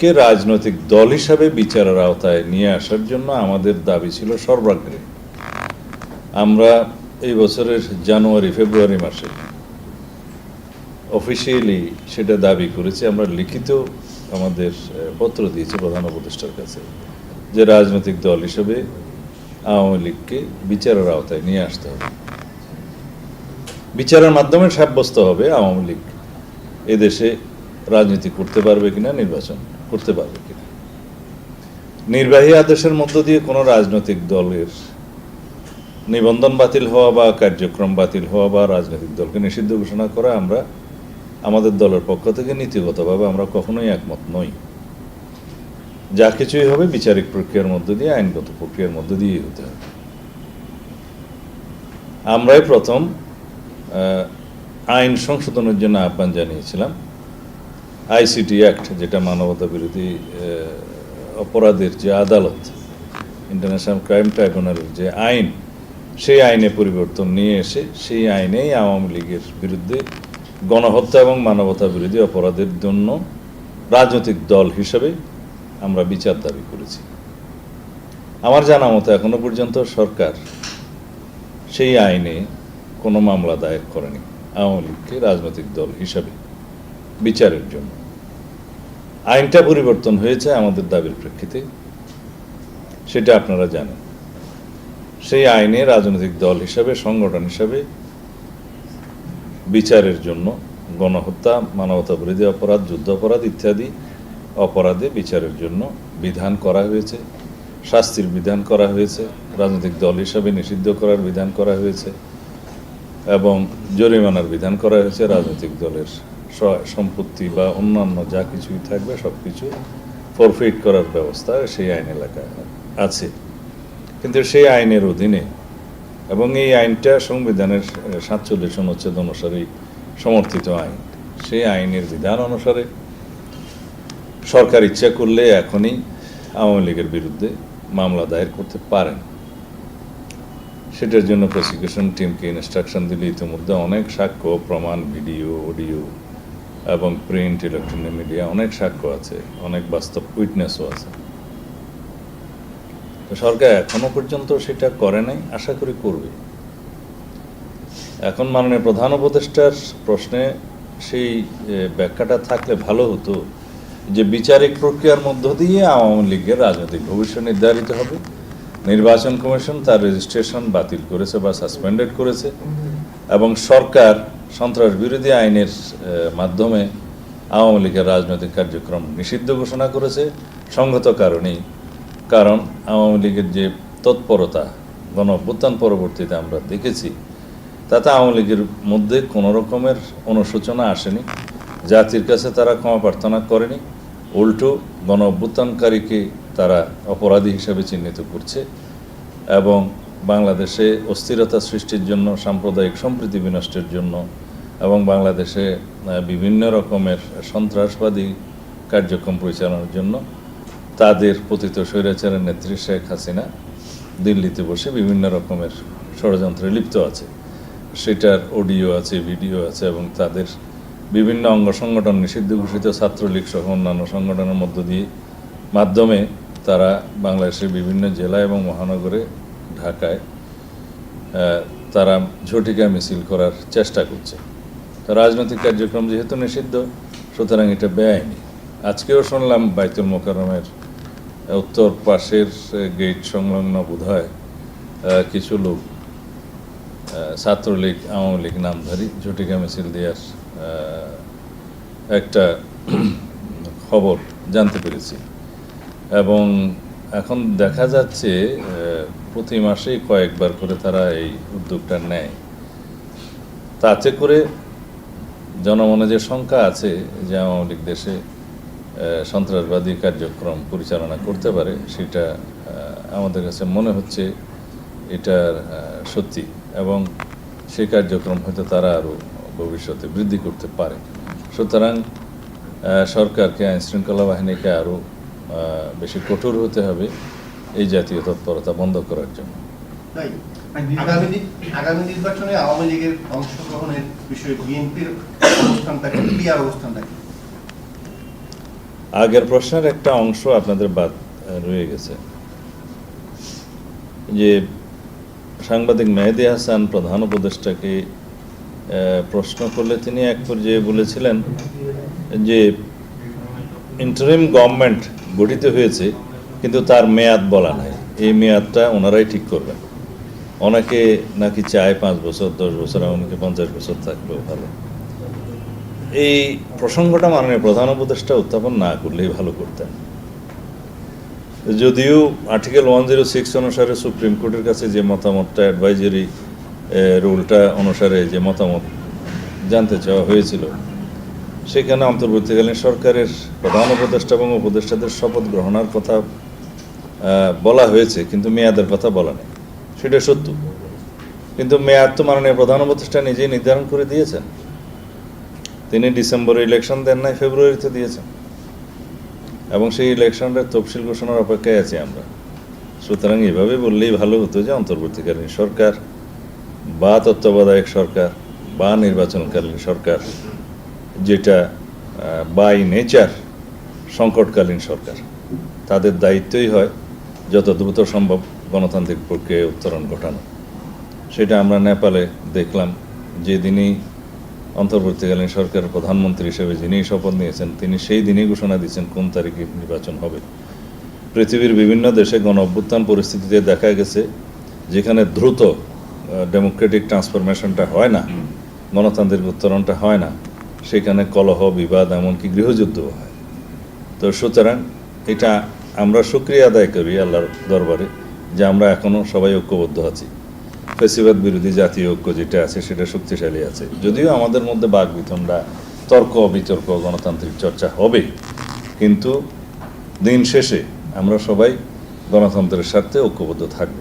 লীগকে রাজনৈতিক দল হিসাবে বিচারের আওতায় নিয়ে আসার জন্য আমাদের দাবি ছিল সর্বাগ্রে। আমরা এই বছরের জানুয়ারি ফেব্রুয়ারি মাসে অফিসিয়ালি সেটা দাবি করেছি। আমরা লিখিত আমাদের পত্র দিয়েছি প্রধান উপদেষ্টার কাছে যে রাজনৈতিক দল হিসেবে আওয়ামী লীগকে বিচারের আওতায় নিয়ে আসতে হবে। বিচারের মাধ্যমে সাব্যস্ত হবে আওয়ামী লীগ এদেশে রাজনীতি করতে পারবে কিনা, নির্বাচন করতে পারবে কিনা। নির্বাহী আদেশের মধ্য দিয়ে কোনো রাজনৈতিক দলের নিবন্ধন বাতিল হওয়া বা কার্যক্রম বাতিল হওয়া বা রাজনৈতিক দলকে নিষিদ্ধ ঘোষণা করা আমরা আমাদের দলের পক্ষ থেকে নীতিগতভাবে আমরা কখনোই একমত নই। যা কিছুই হবে বিচারিক প্রক্রিয়ার মধ্য দিয়ে, আইনগত প্রক্রিয়ার মধ্য দিয়েই হতে হবে। আমরাই প্রথম আইন সংশোধনের জন্য আহ্বান জানিয়েছিলাম। আইসিটি অ্যাক্ট, যেটা মানবতা বিরোধী অপরাধের যে আদালত, ইন্টারন্যাশনাল ক্রাইম ট্রাইব্যুনালের যে আইন, সেই আইনে পরিবর্তন নিয়ে এসে সেই আইনেই আওয়ামী লীগের বিরুদ্ধে গণহত্যা এবং মানবতা বিরোধী অপরাধের জন্য রাজনৈতিক দল হিসেবে আমরা বিচার দাবি করেছি। আমার জানা মতো এখনো পর্যন্ত সরকার সেই আইনে কোনো মামলা দায়ের করেনি আওয়ামী লীগকে রাজনৈতিক দল হিসাবে বিচারের জন্য। আইনটা পরিবর্তন হয়েছে আমাদের দাবির প্রেক্ষিতে, সেটা আপনারা জানেন। সেই আইনে রাজনৈতিক দল হিসাবে, সংগঠন হিসাবে বিচারের জন্য গণহত্যা, মানবতা বিরোধী অপরাধ, যুদ্ধ অপরাধ ইত্যাদি অপরাধে বিচারের জন্য বিধান করা হয়েছে, শাস্তির বিধান করা হয়েছে, রাজনৈতিক দল হিসাবে নিষিদ্ধ করার বিধান করা হয়েছে এবং জরিমানার বিধান করা হয়েছে। রাজনৈতিক দলের সম্পত্তি বা অন্যান্য যা কিছুই থাকবে সব কিছু ফরফিট করার ব্যবস্থা সেই আইনে লেখা আছে। কিন্তু সেই আইনের অধীনে, এবং এই আইনটা সংবিধানের 47 অনুচ্ছেদ অনুসারেই সমর্থিত আইন, সেই আইনের বিধান অনুসারে সরকার ইচ্ছা করলে এখনই আওয়ামী লীগের বিরুদ্ধে মামলা দায়ের করতে পারেন। সেটার জন্য প্রসিকিউশন টিমকে ইনস্ট্রাকশন দিলে ইতিমধ্যে অনেক সাক্ষ্য, প্রমাণ, ভিডিও, অডিও এবং প্রিন্ট, ইলেকট্রনিক মিডিয়া অনেক সাক্ষ্য আছে, অনেক বাস্তব উইটনেসও আছে। তো সরকার এখনো পর্যন্ত সেটা করে নাই, আশা করি করবে। এখন মাননীয় প্রধান উপদেষ্টার প্রশ্নে সেই ব্যাখ্যাটা থাকলে ভালো হতো যে বিচারিক প্রক্রিয়ার মধ্য দিয়ে আওয়ামী লীগের রাজনৈতিক ভবিষ্যৎ নির্ধারিত হবে। নির্বাচন কমিশন তার রেজিস্ট্রেশন বাতিল করেছে বা সাসপেন্ডেড করেছে এবং সরকার সন্ত্রাস বিরোধী আইনের মাধ্যমে আওয়ামী লীগের রাজনৈতিক কার্যক্রম নিষিদ্ধ ঘোষণা করেছে সংগত কারণেই। কারণ আওয়ামী লীগের যে তৎপরতা গণ অভ্যুত্থান পরবর্তীতে আমরা দেখেছি, তাতে আওয়ামী লীগের মধ্যে কোনো রকমের অনুশোচনা আসেনি, জাতির কাছে তারা ক্ষমা প্রার্থনা করেনি, উল্টো গণ অভ্যুত্থানকারীকে তারা অপরাধী হিসাবে চিহ্নিত করছে এবং বাংলাদেশে অস্থিরতা সৃষ্টির জন্য, সাম্প্রদায়িক সম্প্রীতি বিনষ্টের জন্য এবং বাংলাদেশে বিভিন্ন রকমের সন্ত্রাসবাদী কার্যক্রম পরিচালনার জন্য তাদের পতিত স্বৈরাচারের নেত্রী শেখ হাসিনা দিল্লিতে বসে বিভিন্ন রকমের ষড়যন্ত্রে লিপ্ত আছে। সেটার অডিও আছে, ভিডিও আছে এবং তাদের বিভিন্ন অঙ্গ সংগঠন, নিষিদ্ধ ঘোষিত ছাত্রলীগ সহ অন্যান্য সংগঠনের মধ্য দিয়ে মাধ্যমে তারা বাংলাদেশের বিভিন্ন জেলা এবং মহানগরে, ঢাকায় তারা ঝটিকা মিছিল করার চেষ্টা করছে। রাজনৈতিক কার্যক্রম যেহেতু নিষিদ্ধ, সুতরাং এটা বেআইনি। আজকেও শুনলাম বাইতুল মোকাররমের উত্তর পাশের গেট সংলগ্ন বোধহয় কিছু লোক ছাত্রলীগ, আওয়ামী লীগ নামধারী ঝটিকা মিছিল দেওয়ার একটা খবর জানতে পেরেছি এবং এখন দেখা যাচ্ছে প্রতি মাসেই কয়েকবার করে তারা এই উদ্যোগটা নেয়। তাতে করে জনমনে যে শঙ্কা আছে যে আওয়ামী লীগ দেশে সন্ত্রাসবাদী কার্যক্রম পরিচালনা করতে পারে, সেটা আমাদের কাছে মনে হচ্ছে এটা সত্যি এবং সেই কার্যক্রম হয়তো তারা আরও ভবিষ্যতে বৃদ্ধি করতে পারে। সুতরাং সরকারকে, আইনশৃঙ্খলা বাহিনীকে আরও বেশি কঠোর হতে হবে এই জাতীয় তৎপরতা বন্ধ করার জন্য। আগামী নির্বাচনে আওয়ামী লীগের অংশগ্রহণের বিষয়ে বিএনপির অবস্থানটা কি, ক্লিয়ার অবস্থানটা কি? আগের প্রশ্নের একটা অংশ আপনাদের বাদ রয়ে গেছে, যে সাংবাদিক মেহেদী হাসান প্রধান উপদেষ্টাকে প্রশ্ন করলে তিনি এক পর্যায়ে বলেছিলেন যে ইন্টারিম গভর্নমেন্ট গঠিত হয়েছে কিন্তু তার মেয়াদ বলা নাই, এই মেয়াদটা ওনারাই ঠিক করবেন। অনেকে নাকি চায় 5 বছর 10 বছর, এমনকি 50 বছর থাকলেও ভালো। এই প্রসঙ্গটা মাননীয় প্রধান উপদেষ্টা উত্থাপন না করলেই ভালো করতেন। যদিও আর্টিকেল 106 অনুসারে সুপ্রিম কোর্টের কাছে যে মতামতটা, অ্যাডভাইজারি রুলটা অনুসারে যে মতামত জানতে চাওয়া হয়েছিল, সেখানে অন্তর্বর্তীকালীন সরকারের প্রধান উপদেষ্টা এবং উপদেষ্টাদের শপথ গ্রহণের কথা বলা হয়েছে, কিন্তু মেয়াদের কথা বলা নেই। সেটা সত্য, কিন্তু মেয়াদ তো মাননীয় প্রধান উপদেষ্টা নিজেই নির্ধারণ করে দিয়েছেন। তিনি ডিসেম্বরে ইলেকশন দেন নাই, ফেব্রুয়ারিতে দিয়েছেন, এবং সেই ইলেকশনের তফসিল ঘোষণার অপেক্ষায় আছি আমরা। সুতরাং এভাবে বললেই ভালো হতো যে অন্তর্বর্তীকালীন সরকার বা তত্ত্বাবধায়ক সরকার বা নির্বাচনকালীন সরকার, যেটা বাই নেচার সংকটকালীন সরকার, তাদের দায়িত্বই হয় যত দ্রুত সম্ভব গণতান্ত্রিক প্রক্রিয়ায় উত্তরণ ঘটানো। সেটা আমরা নেপালে দেখলাম, যেদিনই অন্তর্বর্তীকালীন সরকারের প্রধানমন্ত্রী হিসেবে যিনি শপথ নিয়েছেন, তিনি সেই দিনই ঘোষণা দিয়েছেন কোন তারিখে নির্বাচন হবে। পৃথিবীর বিভিন্ন দেশে গণ অভ্যুত্থান পরিস্থিতিতে দেখা গেছে, যেখানে দ্রুত ডেমোক্রেটিক ট্রান্সফরমেশনটা হয় না, গণতান্ত্রিক উত্তরণটা হয় না, সেখানে কলহ, বিবাদ, এমনকি গৃহযুদ্ধও হয়। তো সুতরাং এটা আমরা শুকরিয়া আদায় করি আল্লাহর দরবারে যে আমরা এখনও সবাই ঐক্যবদ্ধ আছি। ফ্যাসিবাদ বিরোধী জাতীয় ঐক্য যেটা আছে সেটা শক্তিশালী আছে। যদিও আমাদের মধ্যে বাকবিতণ্ডা, তর্ক বিতর্ক, গণতান্ত্রিক চর্চা হবে, কিন্তু দিন শেষে আমরা সবাই গণতন্ত্রের স্বার্থে ঐক্যবদ্ধ থাকব।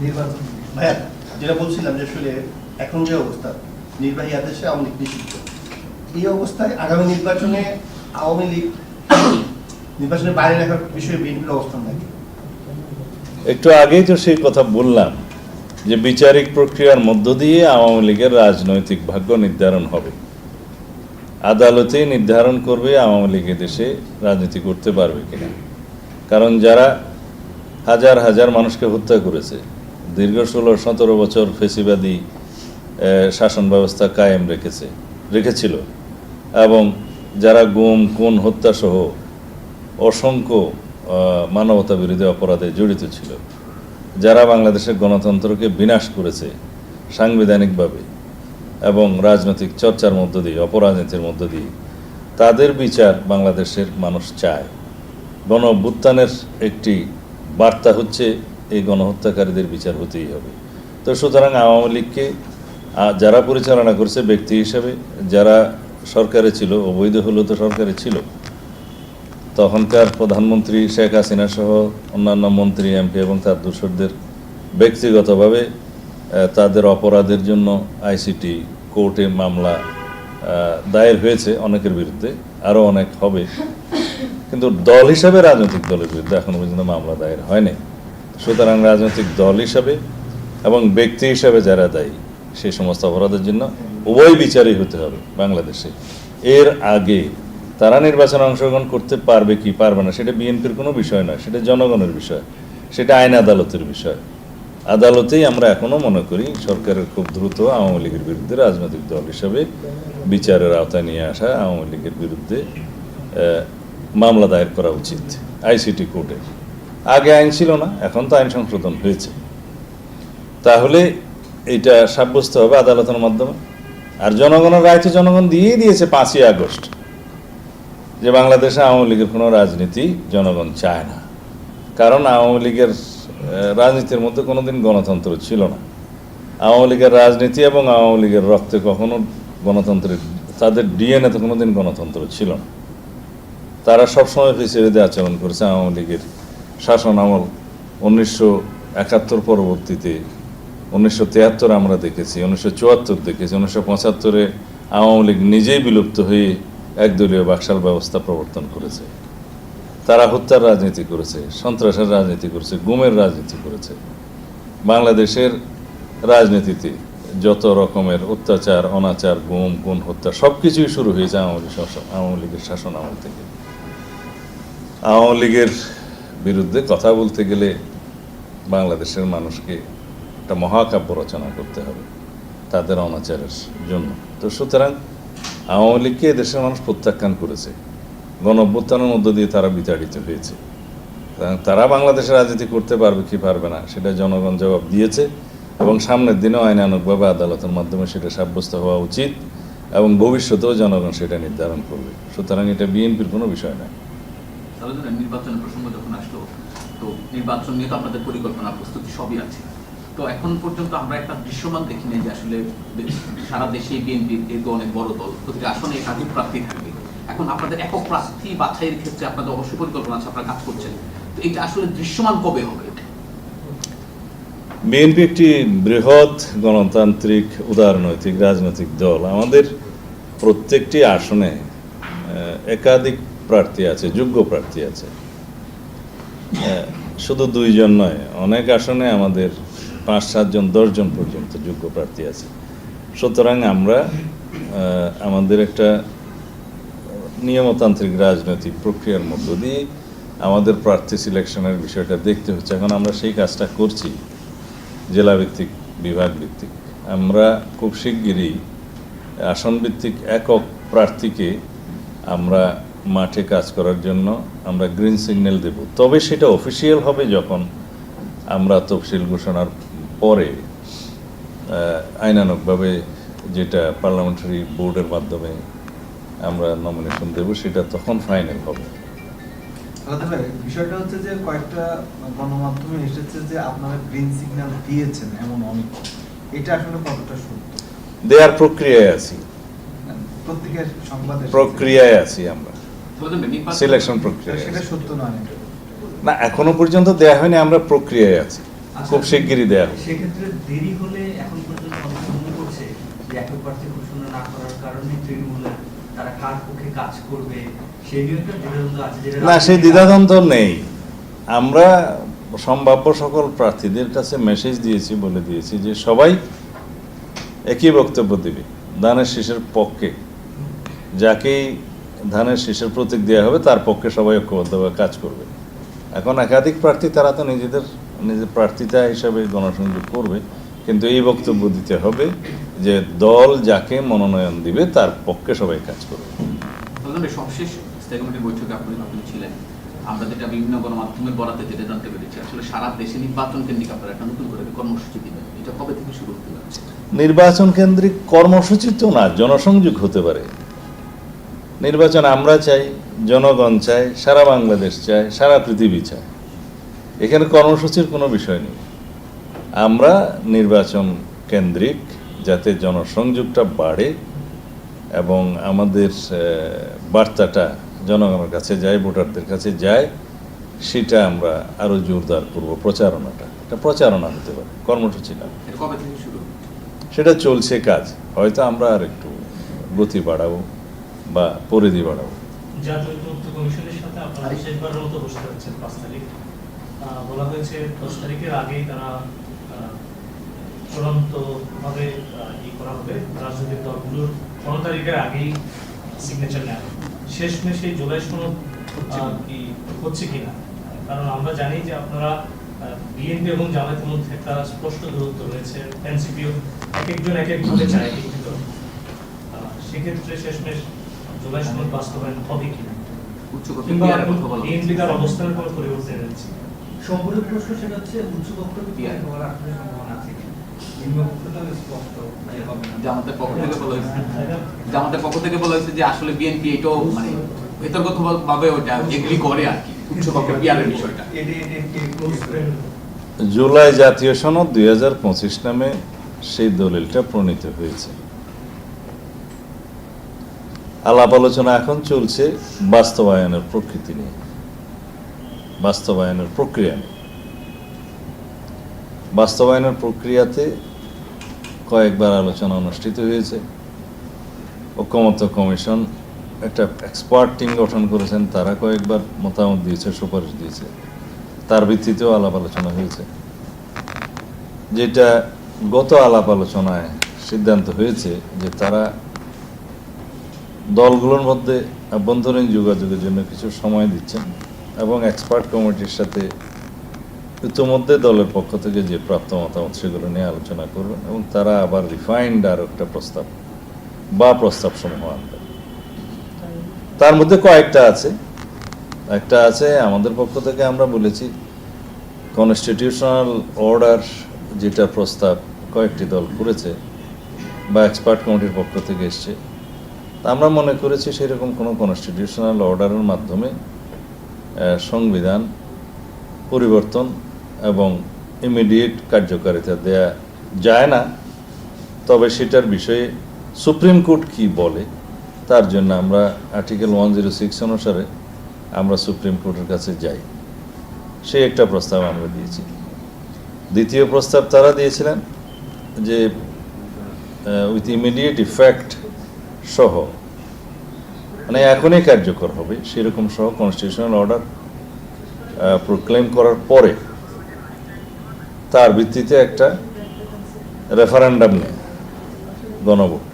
নির্বাচন ভাইয়া, যেটা বলছিলাম যে আসলে এখন যে অবস্থা, নির্বাহী আদেশে আওয়ামী লীগ নিষিদ্ধ, এই অবস্থায় আগামী নির্বাচনে আওয়ামী লীগ নির্বাচনের বাইরে রাখার বিষয়ে বিএনপির অবস্থান নাকি? একটু আগেই তো সেই কথা বললাম যে বিচারিক প্রক্রিয়ার মধ্য দিয়ে আওয়ামী লীগের রাজনৈতিক ভাগ্য নির্ধারণ হবে। আদালতেই নির্ধারণ করবে আওয়ামী লীগ দেশে রাজনীতি করতে পারবে কিনা। কারণ যারা হাজার হাজার মানুষকে হত্যা করেছে, দীর্ঘ 16-17 বছর ফেসিবাদী শাসন ব্যবস্থা কায়েম রেখেছিল, এবং যারা গুম, খুন, হত্যা সহ অসংখ্য মানবতা বিরোধী অপরাধে জড়িত ছিল, যারা বাংলাদেশের গণতন্ত্রকে বিনাশ করেছে সাংবিধানিকভাবে এবং রাজনৈতিক চর্চার মধ্য দিয়ে, অপরাজনীতির মধ্য দিয়ে, তাদের বিচার বাংলাদেশের মানুষ চায়। গণ অভ্যুত্থানের একটি বার্তা হচ্ছে এই গণহত্যাকারীদের বিচার হতেই হবে। তো সুতরাং আওয়ামী লীগকে যারা পরিচালনা করছে ব্যক্তি হিসেবে, যারা সরকারে ছিল, অবৈধ হলেও তো সরকারে ছিল, তখনকার প্রধানমন্ত্রী শেখ হাসিনা সহ অন্যান্য মন্ত্রী, এমপি এবং তার দূষরদের ব্যক্তিগতভাবে তাদের অপরাধের জন্য আইসিটি কোর্টে মামলা দায়ের হয়েছে অনেকের বিরুদ্ধে, আরও অনেক হবে, কিন্তু দল হিসাবে রাজনৈতিক দলের বিরুদ্ধে এখনো পর্যন্ত মামলা দায়ের হয়নি। সুতরাং রাজনৈতিক দল হিসাবে এবং ব্যক্তি হিসাবে যারা দায়ী সেই সমস্ত অপরাধের জন্য উভয় বিচারই হতে হবে বাংলাদেশে। এর আগে তারা নির্বাচনে অংশগ্রহণ করতে পারবে কি পারবে না সেটা বিএনপির কোনো বিষয় নয়, সেটা জনগণের বিষয়, সেটা আইন আদালতের বিষয়। আদালতেই আমরা এখনও মনে করি সরকারের খুব দ্রুত আওয়ামী লীগের বিরুদ্ধে রাজনৈতিক দল হিসেবে বিচারের আওতায় নিয়ে আসা আওয়ামী লীগের বিরুদ্ধে মামলা দায়ের করা উচিত আইসিটি কোর্টে। আগে আইন ছিল না, এখন তো আইন সংশোধন হয়েছে, তাহলে এটা সাব্যস্ত হবে আদালতের মাধ্যমে। আর জনগণের রায় তো জনগণ দিয়েই দিয়েছে 5ই আগস্ট, যে বাংলাদেশে আওয়ামী লীগের কোনো রাজনীতি জনগণ চায় না। কারণ আওয়ামী লীগের রাজনীতির মধ্যে কোনোদিন গণতন্ত্র ছিল না। আওয়ামী লীগের রাজনীতি এবং আওয়ামী লীগের রক্তে কখনো গণতন্ত্রের, তাদের ডিএনএতে কোনোদিন গণতন্ত্র ছিল না। তারা সবসময় ফেসিবাদী আচরণ করেছে। আওয়ামী লীগের শাসন আমল 1971 পরবর্তীতে 1973 আমরা দেখেছি, 1974 দেখেছি, 1975-এ আওয়ামী লীগ নিজেই বিলুপ্ত হয়ে একদলীয় বাকশাল ব্যবস্থা প্রবর্তন করেছে। তারা হত্যার রাজনীতি করেছে, সন্ত্রাসের রাজনীতি করেছে, গুমের রাজনীতি করেছে। বাংলাদেশের রাজনীতিতে যত রকমের অত্যাচার, অনাচার, গুম, খুন, হত্যা সবকিছুই শুরু হয়েছে আওয়ামী লীগের শাসন আমল থেকে। আওয়ামী লীগের বিরুদ্ধে কথা বলতে গেলে বাংলাদেশের মানুষকে একটা মহাকাব্য রচনা করতে হবে তাদের অনাচারের জন্য। তো সুতরাং আওয়ামী লীগকে দেশের মানুষ প্রত্যাখ্যান করেছে, গণ-অভ্যুত্থানের মধ্য দিয়ে তারা বিতাড়িত হয়েছে। তারা বাংলাদেশে রাজনীতি করতে পারবে কি পারবে না সেটা জনগণ জবাব দিয়েছে, এবং সামনের দিনেও আইনানুগভাবে আদালতের মাধ্যমে সেটা সাব্যস্ত হওয়া উচিত, এবং ভবিষ্যতেও জনগণ সেটা নির্ধারণ করবে। সুতরাং এটা বিএনপির কোনো বিষয় নয়। নির্বাচনের প্রসঙ্গ যখন আসলো, তো নির্বাচন নিয়ে তো আপনাদের পরিকল্পনা প্রস্তুতি সবই আছে, তো এখন পর্যন্ত আমরা একটা দৃশ্যমান দেখিনি যে আসলে সারা দেশে বিএনপির যেহেতু অনেক বড় দল, প্রতিটা আসনে একাধিক প্রার্থী থাকবে। এখন আপনাদের একক প্রার্থী বাছাইয়ের ক্ষেত্রে আপনাদের অবশ্যই পরিকল্পনা আছে, আপনারা কাজ করছেন, তো এটা আসলে দৃশ্যমান কবে হবে? বিএনপি একটি বৃহৎ গণতান্ত্রিক উদারনৈতিক রাজনৈতিক দল। আমাদের প্রত্যেকটি আসনে একাধিক প্রার্থী আছে, যোগ্য প্রার্থী আছে, শুধু 2 জন নয়, অনেক আসনে আমাদের 5, 7 জন, 10 জন পর্যন্ত যোগ্য প্রার্থী আছে। সুতরাং আমরা আমাদের একটা নিয়মতান্ত্রিক রাজনৈতিক প্রক্রিয়ার মধ্য দিয়ে আমাদের প্রার্থী সিলেকশনের বিষয়টা দেখতে হচ্ছে। এখন আমরা সেই কাজটা করছি জেলা ভিত্তিক, বিভাগ ভিত্তিক। আমরা খুব শিগগিরই আসন ভিত্তিক একক প্রার্থীকে আমরা মাঠে কাজ করার জন্য আমরা গ্রিন সিগন্যাল দেব। তবে সেটা অফিসিয়াল হবে যখন আমরা তফসিল ঘোষণার পরে আইনানুগভাবে যেটা পার্লামেন্টারি বোর্ডের মাধ্যমে আমরা নমিনেশন দেব, সেটা তখন ফাইনাল হবে। বিষয়টা হচ্ছে যে কয়েকটা গণমাধ্যমে এসেছে যে আপনারা গ্রিন সিগন্যাল দিয়েছেন এমন অনেক, এটা আসলে কতটা সত্য? দেয়ার প্রক্রিয়ায় আছি, প্রত্যেকের সংবাদে প্রক্রিয়ায় আছি আমরা, সিলেকশন প্রক্রিয়া। সেটা সত্য নয় না, এখনো পর্যন্ত দেয়া হয়নি, আমরা প্রক্রিয়ায় আছি, খুব শিগগিরই দেয়া হবে। সেক্ষেত্রে দেরি হলে এখন পর্যন্ত মনে করছে যে একক প্রার্থী ঘোষণা না করার কারণে তৃণমূলের তারা কার পক্ষে কাজ করবে সেই নিয়ে একটা দ্বিধাদ্বন্দ্ব আছে। না, সেই দ্বিধাদ্বন্দ্ব নেই। আমরা সম্ভাব্য সকল প্রার্থীদের কাছে মেসেজ দিয়েছি, বলে দিয়েছি যে সবাই একই বক্তব্য দিবে, ধানের শীষের পক্ষে। যাকেই ধানের শীষের প্রতীক দেওয়া হবে তার পক্ষে সবাই ঐক্যবদ্ধভাবে কাজ করবে। এখন একাধিক প্রার্থী, তারা তো নিজেদের প্রার্থিতা হিসাবে গণসংযোগ করবে, কিন্তু এই বক্তব্য দিতে হবে যে দল যাকে মনোনয়ন দিবে তার পক্ষে সবাই কাজ করবে। সবশেষ স্থায়ী কমিটির বৈঠকে আপনি ছিলেন, আমরা যেটা বিভিন্ন গণমাধ্যমের বরাতে যেটা জানতে পেরেছি, আসলে সারা দেশে নির্বাচন কেন্দ্রিক আপনারা একটা নতুন করে কর্মসূচি দিবেন, এটা কবে থেকে শুরু হতে যাচ্ছে? নির্বাচন কেন্দ্রিক কর্মসূচি তো না, জনসংযোগ হতে পারে। নির্বাচন আমরা চাই, জনগণ চায়, সারা বাংলাদেশ চায়, সারা পৃথিবী চায়। এখানে কর্মসূচির কোনো বিষয় নেই। আমরা নির্বাচন কেন্দ্রিক যাতে জনসংযোগটা বাড়ে এবং আমাদের বার্তাটা জনগণের কাছে যায়, ভোটারদের কাছে যায়, সেটা আমরা আরো জোরদার করব। প্রচারণাটা, এটা প্রচারণা হতে পারে, কর্মসূচি না। কবে থেকে শুরু? সেটা চলছে কাজ, হয়তো আমরা আর একটু গতি বাড়াবো বা পরিধি বাড়াবো। জাতীয় তথ্য কমিশনের সাথে আপনারা শেষবারের মতো বসতে হচ্ছেন 5 তারিখ। বলা হয়েছে 10 তারিখের আগেই তারা চূড়ান্তভাবে করা হবে, রাজনৈতিক দলগুলোর 15 তারিখের আগেই সিগনেচার নেওয়া হবে। শেষমেশ এই জুলাই সনদ কি হচ্ছে কিনা? কারণ আমরা জানি যে আপনারা বিএনপি এবং জামায়াতের মধ্যে একটা স্পষ্ট দূরত্ব রয়েছে, এনসিপিও এক একজন এক একভাবে চায়, কিন্তু সেক্ষেত্রে শেষমেশ জুলাই সনদ বাস্তবায়ন হবে কিনা, কিংবা বিএনপি তার অবস্থানের কোনো পরিবর্তন এনেছে? সম্পূর্ণ প্রশ্ন সেটা হচ্ছে উচ্চপক্ষ হওয়ার আপনার সম্ভাবনা আছে কিনা? জামাতের পক্ষ থেকে বলা হয়েছে যে আসলে বিএনপি এটাও মানে ভেতরগতভাবে ওটা এগ্রি করে আর কি, উচ্চপক্ষ পিয়ারের বিষয়টা। জুলাই জাতীয় সনদ 2025 নামে সেই দলিলটা প্রণীত হয়েছে। আলাপ আলোচনা এখন চলছে বাস্তবায়নের প্রকৃতি নিয়ে, বাস্তবায়নের প্রক্রিয়া নিয়ে। বাস্তবায়নের প্রক্রিয়াতে কয়েকবার আলোচনা অনুষ্ঠিত হয়েছে। ঐকমত্য কমিশন একটা এক্সপার্ট টিম গঠন করেছেন, তারা কয়েকবার মতামত দিয়েছে, সুপারিশ দিয়েছে, তার ভিত্তিতেও আলাপ আলোচনা হয়েছে। যেটা গত আলাপ আলোচনায় সিদ্ধান্ত হয়েছে যে তারা দলগুলোর মধ্যে আভ্যন্তরীণ যোগাযোগের জন্য কিছু সময় দিচ্ছেন এবং এক্সপার্ট কমিটির সাথে ইতিমধ্যে দলের পক্ষ থেকে যে প্রাপ্ত মতামত সেগুলো নিয়ে আলোচনা করবেন এবং তারা আবার রিফাইন্ড আর একটা প্রস্তাব বা প্রস্তাবসমূহ আনবেন। তার মধ্যে কয়েকটা আছে। একটা আছে আমাদের পক্ষ থেকে আমরা বলেছি কনস্টিটিউশনাল অর্ডার যেটা প্রস্তাব কয়েকটি দল করেছে বা এক্সপার্ট কমিটির পক্ষ থেকে এসছে, তা আমরা মনে করেছি সেরকম কোনো কনস্টিটিউশনাল অর্ডারের মাধ্যমে সংবিধান পরিবর্তন এবং ইমিডিয়েট কার্যকারিতা দেয়া যায় না। তবে সেটার বিষয়ে সুপ্রিম কোর্ট কি বলে তার জন্য আমরা আর্টিকেল 106 অনুসারে আমরা সুপ্রিম কোর্টের কাছে যাই, সে একটা প্রস্তাব আমরা দিয়েছি। দ্বিতীয় প্রস্তাব তারা দিয়েছিলেন যে উইথ ইমিডিয়েট ইফেক্ট সহ, মানে এখনই কার্যকর হবে সেরকম সহ কনস্টিটিউশনাল অর্ডার প্রক্লেম করার পরে তার ভিত্তিতে একটা রেফারেন্ডাম নেয়, গণভোট।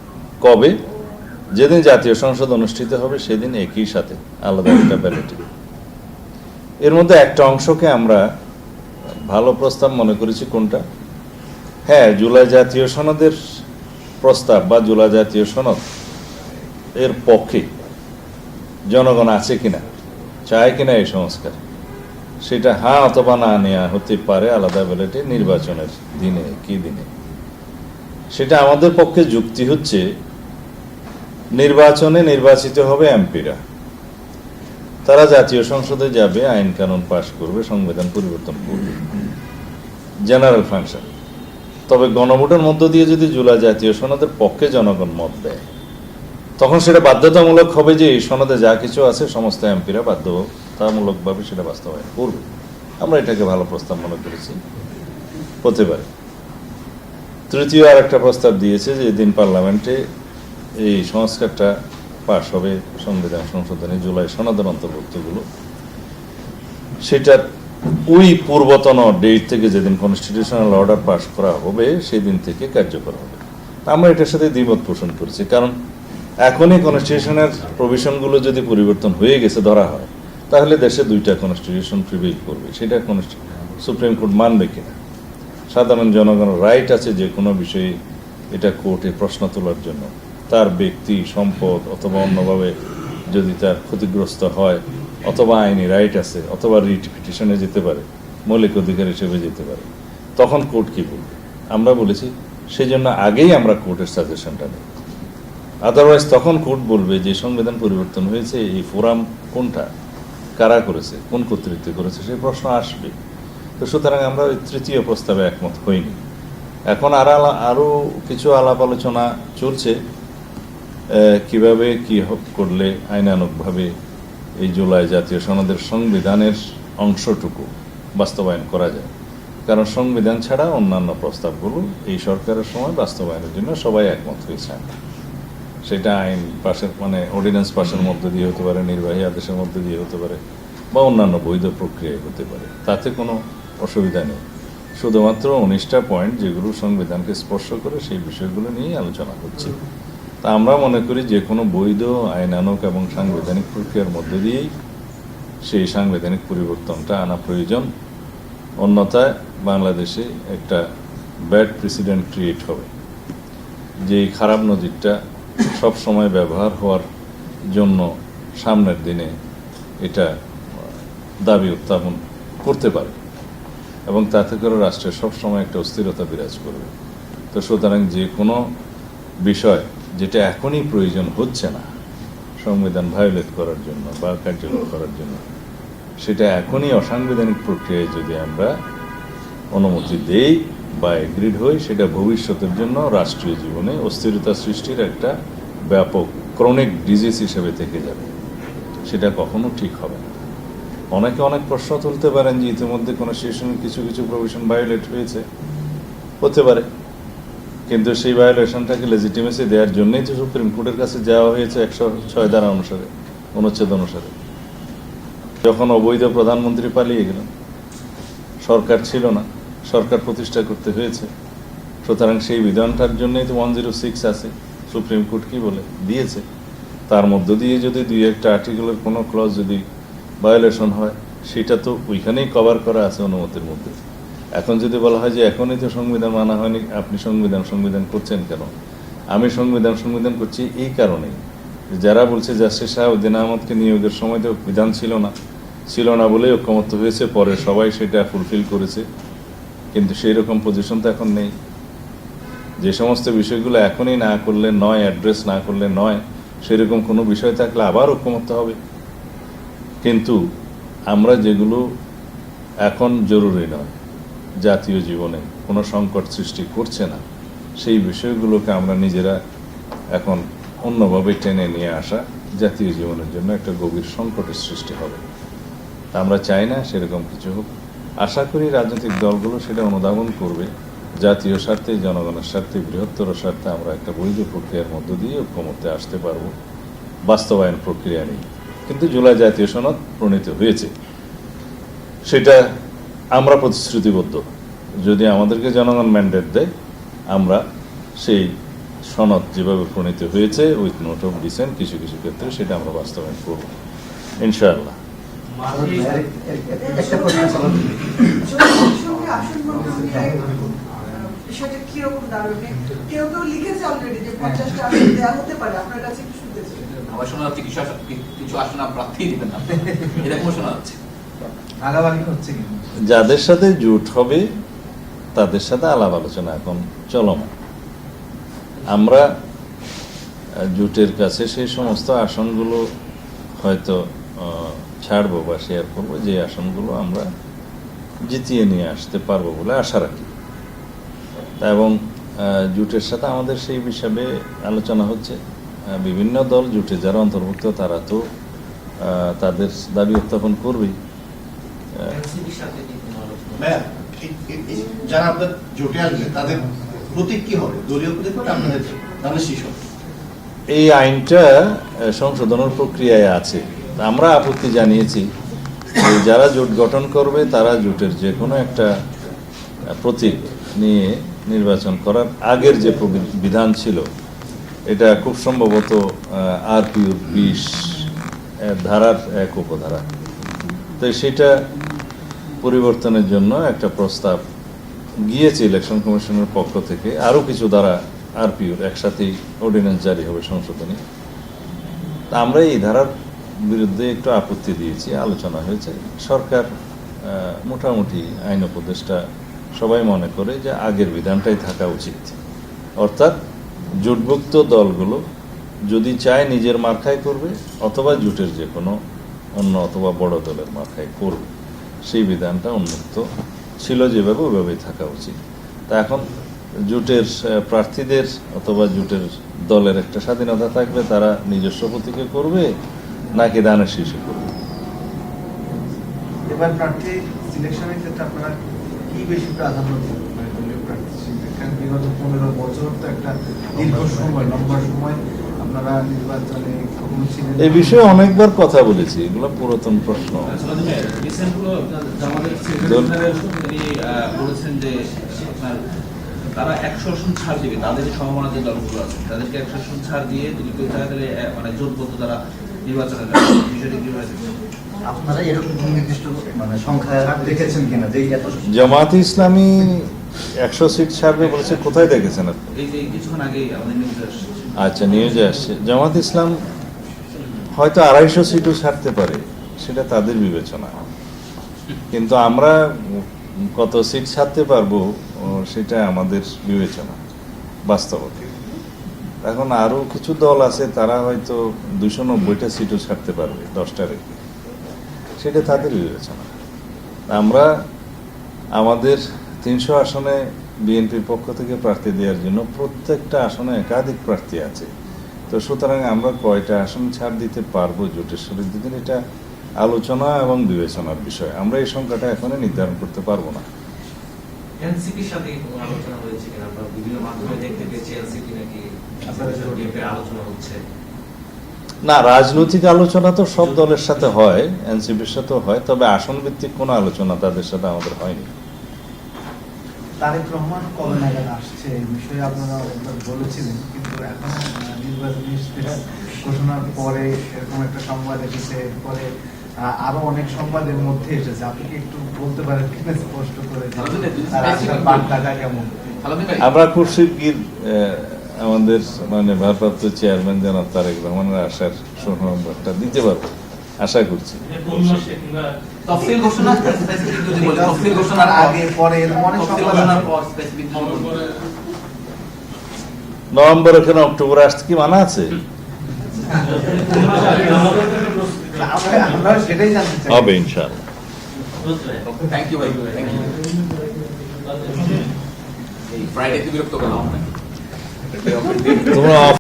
কবে? যেদিন জাতীয় সংসদ অনুষ্ঠিত হবে সেদিন একই সাথে আলাদা একটা ব্যালটে। এর মধ্যে একটা অংশকে আমরা ভালো প্রস্তাব মনে করেছি। কোনটা? হ্যাঁ, জুলাই জাতীয় সনদের প্রস্তাব বা জুলাই জাতীয় সনদ এর পক্ষে জনগণ আছে কিনা, চায় কিনা এই সংস্কার, সেটা হ্যাঁ অথবা না নেওয়া হতে পারে আলাদা ব্যালটে নির্বাচনের দিনে, কি দিনে। সেটা আমাদের পক্ষে যুক্তি হচ্ছে নির্বাচনে নির্বাচিত হবে এমপিরা, তারা জাতীয় সংসদে যাবে, আইন কানুন পাশ করবে, সংবিধান পরিবর্তন করবে, জেনারেল ফাংশন। তবে গণভোটের মধ্য দিয়ে যদি জুলাই জাতীয় সনদের পক্ষে জনগণ মত দেয়, তখন সেটা বাধ্যতামূলক হবে যে এই সনদে যা কিছু আছে সমস্ত এমপিরা বাধ্যতামূলকভাবে সেটা বাস্তবায়ন করবে। আমরা এটাকে ভালো প্রস্তাব মনে করেছি, হতে পারে। তৃতীয় আর একটা প্রস্তাব দিয়েছে যে দিন পার্লামেন্টে এই সংস্কারটা পাশ হবে, সংবিধান সংশোধনী জুলাই সনদের অন্তর্ভুক্তগুলো, সেটার ওই পূর্বতন ডেট থেকে যেদিন কনস্টিটিউশনাল অর্ডার পাশ করা হবে সেই দিন থেকে কার্যকর হবে। আমরা এটার সাথে দ্বিমত পোষণ করেছি, কারণ এখনই কনস্টিটিউশনের প্রভিশনগুলো যদি পরিবর্তন হয়ে গেছে ধরা হয়, তাহলে দেশে দুইটা কনস্টিটিউশন প্রিভেইল করবে, সেটা সুপ্রিম কোর্ট মানবে কিনা। সাধারণ জনগণের রাইট আছে যে কোনো বিষয়ে এটা কোর্টে প্রশ্ন তোলার জন্য, তার ব্যক্তি সম্পদ অথবা অন্যভাবে যদি তার ক্ষতিগ্রস্ত হয়, অথবা আইনি রাইট আছে, অথবা রিট পিটিশনে যেতে পারে, মৌলিক অধিকার হিসেবে যেতে পারে, তখন কোর্ট কি বলবে। আমরা বলেছি সেই জন্য আগেই আমরা কোর্টের সাজেশনটা নিই। আদারওয়াইজ তখন কোর্ট বলবে যে সংবিধান পরিবর্তন হয়েছে, এই ফোরাম কোনটা, কারা করেছে, কোন কর্তৃত্ব করেছে, সেই প্রশ্ন আসবে। তো সুতরাং আমরা ওই তৃতীয় প্রস্তাবে একমত হইনি। এখন আরও কিছু আলাপ আলোচনা চলছে কিভাবে কি করলে আইনানুগভাবে এই জুলাই জাতীয় সনদের সংবিধানের অংশটুকু বাস্তবায়ন করা যায়। কারণ সংবিধান ছাড়া অন্যান্য প্রস্তাবগুলো এই সরকারের সময় বাস্তবায়নের জন্য সবাই একমত হয়েছে। সেটা আইন পাশের মানে অর্ডিন্যান্স পাশের মধ্যে দিয়ে হতে পারে, নির্বাহী আদেশের মধ্যে দিয়ে হতে পারে, বা অন্যান্য বৈধ প্রক্রিয়ায় হতে পারে, তাতে কোনো অসুবিধা নেই। শুধুমাত্র 19টা পয়েন্ট যেগুলো সংবিধানকে স্পর্শ করে সেই বিষয়গুলো নিয়েই আলোচনা হচ্ছে। তা আমরা মনে করি যে কোনো বৈধ আইনানুগ এবং সাংবিধানিক প্রক্রিয়ার মধ্যে দিয়েই সেই সাংবিধানিক পরিবর্তনটা আনা প্রয়োজন। অন্যথায় বাংলাদেশে একটা ব্যাড প্রেসিডেন্ট ক্রিয়েট হবে, যে খারাপ নজিরটা সব সময় ব্যবহার হওয়ার জন্য সামনের দিনে এটা দাবি উত্থাপন করতে পারে এবং তাতে করে রাষ্ট্রের সবসময় একটা অস্থিরতা বিরাজ করবে। তো সুতরাং যে কোনো বিষয় যেটা এখনই প্রয়োজন হচ্ছে না সংবিধান ভায়োলেট করার জন্য বা কার্যকর করার জন্য, সেটা এখনই অসাংবিধানিক প্রক্রিয়ায় যদি আমরা অনুমতি দেই বা এগ্রিড হই, সেটা ভবিষ্যতের জন্য রাষ্ট্রীয় জীবনে অস্থিরতা সৃষ্টির একটা ব্যাপক ক্রনিক ডিজিজ হিসেবে থেকে যাবে। সেটা কখনো ঠিক হবে না। অনেকে অনেক প্রশ্ন তুলতে পারেন যে ইতিমধ্যে কনস্টিটিউশনের কিছু কিছু প্রভিশন ভায়োলেট হয়েছে, হতে পারে, কিন্তু সেই ভায়োলেশনটাকে লেজিটিমেসি দেওয়ার জন্যই তো সুপ্রিম কোর্টের কাছে যাওয়া হয়েছে 106 ধারা অনুসারে, অনুচ্ছেদ অনুসারে। যখন অবৈধ প্রধানমন্ত্রী পালিয়ে গেলেন, সরকার ছিল না, সরকার প্রতিষ্ঠা করতে হয়েছে, সুতরাং সেই বিধানটার জন্যই তো 106 আছে, সুপ্রিম কোর্ট কি বলে দিয়েছে। তার মধ্য দিয়ে যদি দুই একটা আর্টিকেলের কোনো ক্লজ যদি ভায়োলেশন হয়, সেটা তো ওইখানেই কভার করা আছে অনুমতির মধ্যে। এখন যদি বলা হয় যে এখনই তো সংবিধান মানা হয়নি, আপনি সংবিধান করছেন কেন? আমি সংবিধান করছি এই কারণেই, যারা বলছে জাস্টিস শাহাবুদ্দিন আহমদকে নিয়োগের সময় তো বিধান ছিল না বলেই ঐক্যমত্য হয়েছে, পরে সবাই সেটা ফুলফিল করেছে, কিন্তু সেই রকম পজিশন তো এখন নেই। যে সমস্ত বিষয়গুলো এখনই না করলে নয়, অ্যাড্রেস না করলে নয়, সেরকম কোনো বিষয় থাকলে আবার ঐক্যমত্য হবে। কিন্তু আমরা যেগুলো এখন জরুরি নয়, জাতীয় জীবনে কোনো সংকট সৃষ্টি করছে না, সেই বিষয়গুলোকে আমরা নিজেরা এখন অন্যভাবে টেনে নিয়ে আসা জাতীয় জীবনের জন্য একটা গভীর সংকটের সৃষ্টি হবে। আমরা চাই না সেরকম কিছু হোক। আশা করি রাজনৈতিক দলগুলো সেটা অনুধাবন করবে। জাতীয় স্বার্থে, জনগণের স্বার্থে, বৃহত্তর স্বার্থে আমরা একটা বৈধ প্রক্রিয়ার মধ্য দিয়ে ঐক্যমত্যে আসতে পারব, বাস্তবায়ন প্রক্রিয়া নেই। কিন্তু জুলাই জাতীয় সনদ প্রণীত হয়েছে, সেটা আমরা প্রতিশ্রুতিবদ্ধ। যদি আমাদেরকে জনগণ ম্যান্ডেট দেয়, আমরা সেই সনদ যেভাবে প্রণীত হয়েছে উইথ নোট অফ ডিসেন্ট কিছু কিছু ক্ষেত্রে সেটা আমরা বাস্তবায়ন করব ইনশাআল্লাহ। একটা প্রশ্ন সঙ্গে আসন বন্টন নিয়ে বিষয়টা কিরকম দাঁড়াবে? কেউ লিখেছে অলরেডি যে 50টা আসন দেওয়া হতে পারে, আপনার কাছে কি শুনতেছে? আমার শোনা হচ্ছে কিছু আসন প্রার্থী দিবেন না, এরকম শোনা যাচ্ছে। আগাবাগি হচ্ছে কি? যাদের সাথে জোট হবে তাদের সাথে আলাপ আলোচনা এখন চলমান। আমরা জোটের কাছে সেই সমস্ত আসনগুলো হয়তো ছাড়বো বা শেয়ার করবো, যে আসনগুলো আমরা জিতিয়ে নিয়ে আসতে পারবো বলে আশা রাখি। এবং জোটের সাথে আমাদের সেই বিষয়ে আলোচনা হচ্ছে। বিভিন্ন দল জোটে যারা অন্তর্ভুক্ত তারা তো তাদের দাবি উত্থাপন করবেই। যারা আপনার জোটে আসবে তাদের প্রতীক কি হবে? দলীয় প্রতীক হবে আপনাদের তাদের শীর্ষ? এই আইনটা সংশোধনের প্রক্রিয়ায় আছে। আমরা আপত্তি জানিয়েছি যে যারা জোট গঠন করবে তারা জোটের যে কোনো একটা প্রতীক নিয়ে নির্বাচন করার আগের যে বিধান ছিল, এটা খুব সম্ভবত আরপিইউর 20 ধারার 1 উপধারা। তো সেটা পরিবর্তনের জন্য একটা প্রস্তাব গিয়েছে ইলেকশন কমিশনের পক্ষ থেকে। আরও কিছু ধারা আরপিইউর একসাথেই অর্ডিন্যান্স জারি হবে সংশোধনী। তা আমরা এই ধারার বিরুদ্ধে একটু আপত্তি দিয়েছি, আলোচনা হয়েছে। সরকার মোটামুটি আইন উপদেষ্টা সবাই মনে করে যে আগের বিধানটাই থাকা উচিত, অর্থাৎ জোটভুক্ত দলগুলো যদি চায় নিজের মার্কায় করবে, অথবা জোটের যে কোনো অন্য অথবা বড় দলের মার্কায় করবে, সেই বিধানটা উন্মুক্ত ছিল যেভাবে ওইভাবেই থাকা উচিত। তা এখন জোটের প্রার্থীদের অথবা জোটের দলের একটা স্বাধীনতা থাকবে, তারা নিজস্ব প্রতীকে করবে নাকি দানের শীর্ষে করবে। এবার প্রার্থী সিলেকশনের ক্ষেত্রে আপনারা কি বেশি প্রাধান্য দেবেন? মানে দলীয় প্রার্থী হিসেবে, কারণ বিগত 15 বছর তো একটা দীর্ঘ সময়, লম্বা সময় আপনারা নির্বাচনে কখনো ছিলেন। এই বিষয়ে অনেকবার কথা বলেছি, এগুলো পুরাতন প্রশ্ন। বলেছেন যে আপনার তারা 100 আসন ছাড় দিবে, তাদের সমমানা যে দলগুলো আছে তাদেরকে 100 আসন ছাড় দিয়ে যদি কেউ তাদের মানে জোটবদ্ধ তারা নির্বাচনে যাবে, বিষয়টি কিভাবে দেখবেন? আপনারা এরকম নির্দিষ্ট মানে সংখ্যা দেখেছেন কিনা যে এত? জামায়াতে ইসলামী 100 সিট ছাড়বে বলেছে, কোথায় দেখেছেন আপনি? এই যে কিছুক্ষণ আগেই আমাদের নিউজে আসছে। আচ্ছা, নিউজে আসছে। জামায়াত ইসলাম হয়তো 250 সিটও ছাড়তে পারে, সেটা তাদের বিবেচনা। কিন্তু আমরা কত সিট ছাড়তে পারবো সেটা আমাদের বিবেচনা, বাস্তবতা। এখন আরও কিছু দল আছে, তারা হয়তো 290টা সিটও ছাড়তে পারবে 10টা রেখে, সেটা তাদের বিবেচনা। আমরা আমাদের 300 আসনে বিএনপির পক্ষ থেকে প্রার্থী দেওয়ার জন্য প্রত্যেকটা আসনে একাধিক প্রার্থী আছে। তো সুতরাং আমরা কয়টা আসন ছাড় দিতে পারবো জোটের শরীর, এটা আলোচনা এবং বিবেচনার বিষয়। আমরা এই সংখ্যাটা এখনই নির্ধারণ করতে পারবো না। এনসিপির সাথে কোনো আলোচনা হয়েছে কিনা? আমরা বিভিন্ন মাধ্যমে দেখতে পেয়েছি এনসিপি নাকি আপনাদের আলোচনা হচ্ছে। না, রাজনৈতিক আলোচনা তো সব দলের সাথে হয়, এনসিপির সাথেও হয়, তবে আসন ভিত্তিক কোনো আলোচনা তাদের সাথে আমাদের হয়নি। তারেক রহমান কবে নাগাদ আসছে এই বিষয়ে আপনারা একবার বলেছিলেন, কিন্তু এখন নির্বাচনী ইশতেহার ঘোষণার পরে এরকম একটা সংবাদ এসেছে, এরপরে আরো অনেক সংবাদের মধ্যে এসেছে। আপনি কি একটু বলতে পারেন কিনা স্পষ্ট করে যে তার আসার বার্তাটা কেমন? আমরা খুব শিগগির আমাদের মানে ভারপ্রাপ্ত চেয়ারম্যান জনাব তারেক রহমানের আসার সুসংবাদটা দিতে পারবো আশা করছি। কোন মাসে কিংবা তফসিল ঘোষণা স্পেসিফিক যদি বলি, তফসিল ঘোষণার আগে পরে এরকম অনেক তফসিল সংবাদ ঘোষণার আছে। পর স্পেসিফিক নভেম্বর এখানে অক্টোবর আসতে কি মানা আছে? আমরা সেটাই জানতে চাই। হবে ইনশাআল্লাহ। থ্যাংক ইউ ভাই, থ্যাংক ইউ। এই ফ্রাইডে তে বিরক্ত করলাম আপনাকে। তোমরা